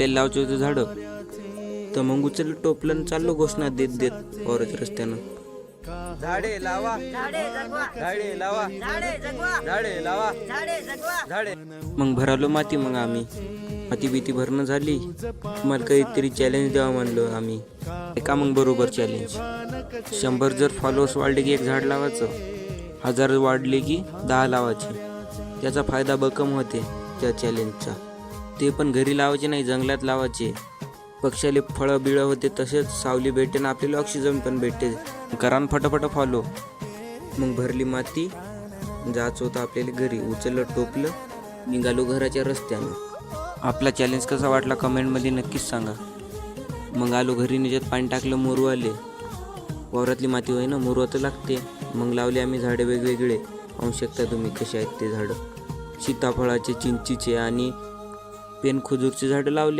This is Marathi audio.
आपल्याला लावायचं होतं झाडं, तर मग उचल टोपलं आणि चाललो घोषणा देत देत वावराच्या रस्त्यानं. झाडे लावा, झाडे जगवा, झाडे लावा, झाडे जगवा, झाडे लावा, झाडे जगवा. झाडे. मग भरालो माती. मग आम्ही माती भीती भरणं झाली. तुम्हाला काहीतरी चॅलेंज द्यावं म्हणलं आम्ही. का मग बरोबर चॅलेंज. 100 जर फॉलोअर्स वाढले की 1 झाड लावायचं, 1000 वाढले की 10 लावायचे. त्याचा फायदा भक्कम होते त्या चॅलेंजचा. ते पण घरी लावायचे नाही, जंगलात लावायचे. पक्षाले फळं बिळं होते, तसेच सावली भेटते ना आपल्याला ऑक्सिजन पण भेटते. करा न फटाफट फॉलो. मग भरली माती, जायचं होतं आपल्याला घरी. उचललं टोपलं, निघालो घराच्या रस्त्यानं. आपला चॅलेंज कसा वाटला कमेंटमध्ये नक्कीच सांगा. मग आलो घरी, निजात पाणी टाकलं, मोरू आले. वावरातली माती होय ना, मोरू तर लागते. मग लावले आम्ही झाडं वेगवेगळे. पाहू शकता तुम्ही कसे आहेत ते झाडं. सीताफळाचे, चिंचीचे आणि पेनखुजूरचे झाडं लावले.